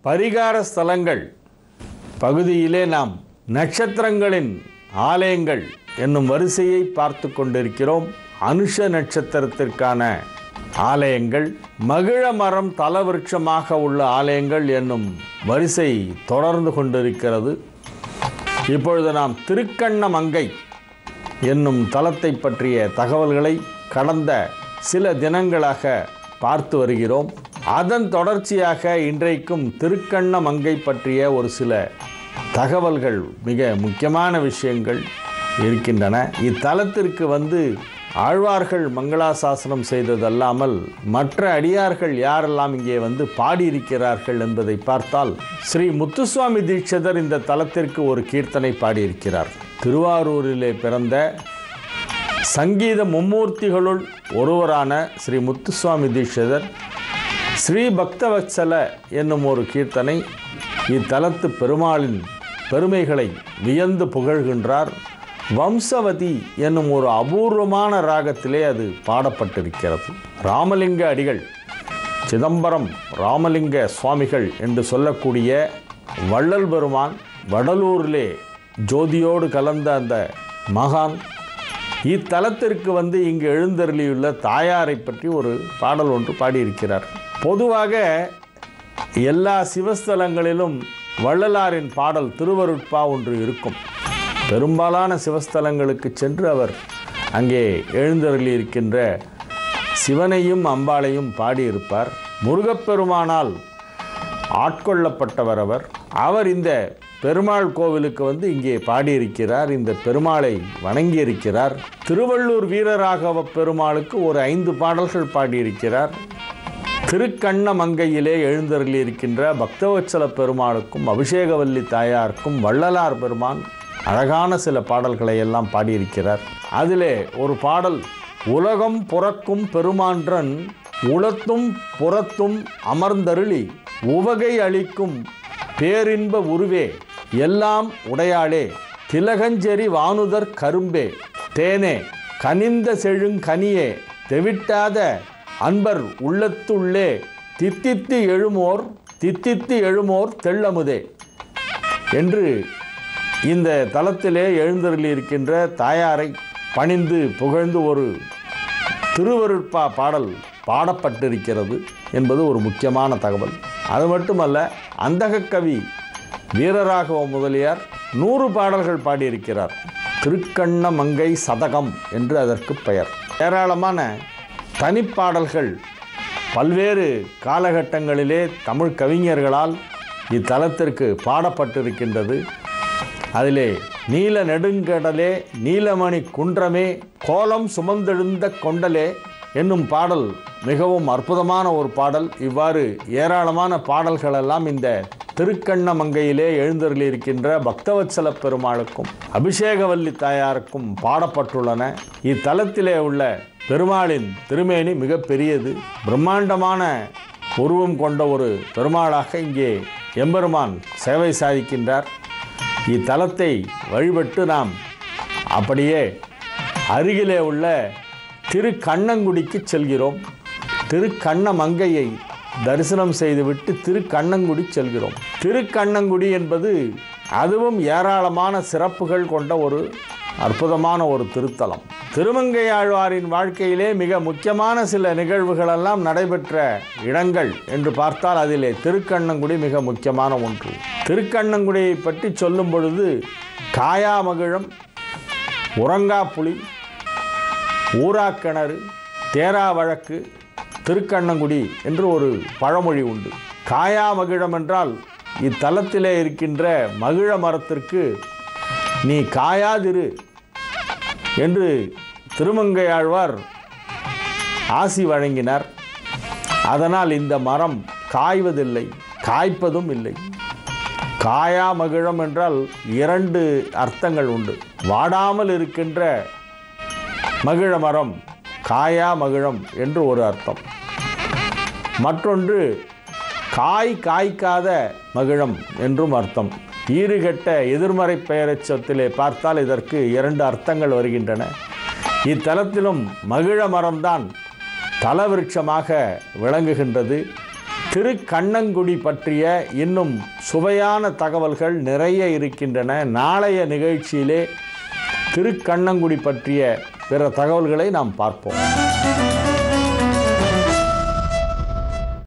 பரிகார ஸ்தலங்கள் பகுதியிலே நாம் நட்சத்திரங்களின் ஆலயங்கள் என்னும் வரிசையை பார்த்து கொண்டிருக்கிறோம். அனுஷ நட்சத்திரத்திற்கான ஆலயங்கள், மகிழ மரம் தலவிருட்சமாக உள்ள ஆலயங்கள் என்னும் வரிசை தொடர்ந்து கொண்டிருக்கிறது. இப்பொழுது நாம் திருக்கண்ணமங்கை என்னும் தலத்தை பற்றிய தகவல்களை கடந்த சில தினங்களாக பார்த்து வருகிறோம். அதன் தொடர்ச்சியாக இன்றைக்கும் திருக்கண்ணமங்கை பற்றிய ஒரு சில தகவல்கள், மிக முக்கியமான விஷயங்கள் இருக்கின்றன. இத்தலத்திற்கு ஆழ்வார்கள் மங்களாசாசனம் செய்ததல்லாமல் மற்ற அடியார்கள் யாரெல்லாம் இங்கே பாடியிருக்கிறார்கள் என்பதை பார்த்தால், ஸ்ரீ முத்துசுவாமி தீட்சிதர் இந்த தலத்திற்கு ஒரு கீர்த்தனை பாடியிருக்கிறார். திருவாரூரிலே பிறந்த சங்கீத மும்மூர்த்திகளுள் ஒருவரான ஸ்ரீ முத்துசுவாமி தீட்சிதர் ஸ்ரீ பக்தவத்சல என்னும் ஒரு கீர்த்தனை இத்தலத்து பெருமாளின் பெருமைகளை வியந்து புகழ்கின்றார். வம்சவதி என்னும் ஒரு அபூர்வமான ராகத்திலே அது பாடப்பட்டிருக்கிறது. ராமலிங்க அடிகள், சிதம்பரம் ராமலிங்க சுவாமிகள் என்று சொல்லக்கூடிய வள்ளல் பெருமான் வடலூரிலே ஜோதியோடு கலந்த அந்த மகான் இத்தலத்திற்கு இங்கு எழுந்தருளியுள்ள தாயாரை பற்றி ஒரு பாடல் ஒன்று பாடியிருக்கிறார். பொதுவாக எல்லா சிவஸ்தலங்களிலும் வள்ளலாரின் பாடல் திருவருட்பா ஒன்று இருக்கும். பெரும்பாலான சிவஸ்தலங்களுக்கு சென்று அவர் அங்கே எழுந்தருளி இருக்கின்ற சிவனையும் அம்பாளையும் பாடியிருப்பார். முருகப்பெருமானால் ஆட்கொள்ளப்பட்டவர் அவர் இந்த பெருமாள் கோவிலுக்கு இங்கே பாடியிருக்கிறார். இந்த பெருமாளை வணங்கியிருக்கிறார். திருவள்ளூர் வீரராகவ பெருமாளுக்கு ஒரு 5 பாடல்கள் பாடியிருக்கிறார். திருக்கண்ணமங்கையிலே எழுந்தருளி இருக்கின்ற பக்தவத்சல பெருமாளுக்கும் அபிஷேகவல்லி தாயாருக்கும் வள்ளலார் பெருமான் அழகான சில பாடல்களை எல்லாம் பாடியிருக்கிறார். அதிலே ஒரு பாடல், உலகம் புறக்கும் பெருமான்றன் உளத்தும் புறத்தும் அமர்ந்தருளி உவகை அளிக்கும் பேரின்ப உருவே எல்லாம் உடையாளே திலகஞ்செறி வானுதர் கரும்பே தேனே கனிந்த செழுங்கனியே தெவிட்டாத அன்பர் உள்ளத்துள்ளே தித்தித்து எழுமோர் தெள்ளமுதே என்று இந்த தலத்திலே எழுந்தருளி இருக்கின்ற தாயாரை பணிந்து புகழ்ந்து ஒரு திருவருட்பா பாடல் பாடப்பட்டிருக்கிறது என்பது ஒரு முக்கியமான தகவல். அது மட்டுமல்ல, அந்தகக்கவி வீரராகவ முதலியார் 100 பாடல்கள் பாடியிருக்கிறார். திருக்கண்ணமங்கை சதகம் என்று அதற்கு பெயர். ஏராளமான தனிப்பாடல்கள் பல்வேறு காலகட்டங்களிலே தமிழ் கவிஞர்களால் இத்தலத்திற்கு பாடப்பட்டிருக்கின்றது. அதிலே நீல நெடுங்கடலே நீலமணி குன்றமே கோலம் சுமந்தெழுந்த கொண்டலே என்னும் பாடல் மிகவும் அற்புதமான ஒரு பாடல். இவ்வாறு ஏராளமான பாடல்களெல்லாம் இந்த திருக்கண்ணமங்கையிலே எழுந்தருளி இருக்கின்ற பக்தவத்சல பெருமாளுக்கும் அபிஷேகவல்லி தாயாருக்கும் பாடப்பட்டுள்ளன. இத்தலத்திலே உள்ள பெருமாளின் திருமேனி மிக பெரியது. பிரம்மாண்டமான உருவம் கொண்ட ஒரு பெருமாளாக இங்கே எம்பெருமான் சேவை சாதிக்கின்றார். இத்தலத்தை வழிபட்டு நாம் அப்படியே அருகிலே உள்ள திருக்கண்ணங்குடிக்கு செல்கிறோம். திருக்கண்ணமங்கையை தரிசனம் செய்துவிட்டு திருக்கண்ணங்குடி செல்கிறோம். திருக்கண்ணங்குடி என்பது அதுவும் ஏராளமான சிறப்புகள் கொண்ட ஒரு அற்புதமான ஒரு திருத்தலம். திருமங்கையாழ்வாரின் வாழ்க்கையிலே மிக முக்கியமான சில நிகழ்வுகளெல்லாம் நடைபெற்ற இடங்கள் என்று பார்த்தால் அதிலே திருக்கண்ணங்குடி மிக முக்கியமான ஒன்று. திருக்கண்ணங்குடியை பற்றி சொல்லும் பொழுது காயாமகிழம், உறங்காப்புலி, ஊராக்கிணறு, தேரா வழக்கு, திருக்கண்ணங்குடி என்று ஒரு பழமொழி உண்டு. காயாமகிழம் என்றால் இத்தலத்திலே இருக்கின்ற மகிழ மரத்திற்கு நீ காயாதிரு என்று திருமங்கையாழ்வார் ஆசி வழங்கினார். அதனால் இந்த மரம் காய்வதில்லை, காய்ப்பதும் இல்லை. காயாமகிழம் என்றால் 2 அர்த்தங்கள் உண்டு. வாடாமல் இருக்கின்ற மகிழ மரம் காயா மகிழம் என்று ஒரு அர்த்தம். மற்றொன்று காய்க்காத மகிழம் என்றும் அர்த்தம். ஈறுகெட்ட எதிர்மறை பெயரைச் சொத்திலே பார்த்தால் இதற்கு 2 அர்த்தங்கள் வருகின்றன. இத்தலத்திலும் மகிழ மரம்தான் தலவிருட்சமாக விளங்குகின்றது. திருக்கண்ணங்குடி பற்றிய இன்னும் சுவையான தகவல்கள் நிறைய இருக்கின்றன. நாளைய நிகழ்ச்சியிலே திருக்கண்ணங்குடி பற்றிய பிற தகவல்களை நாம் பார்ப்போம்.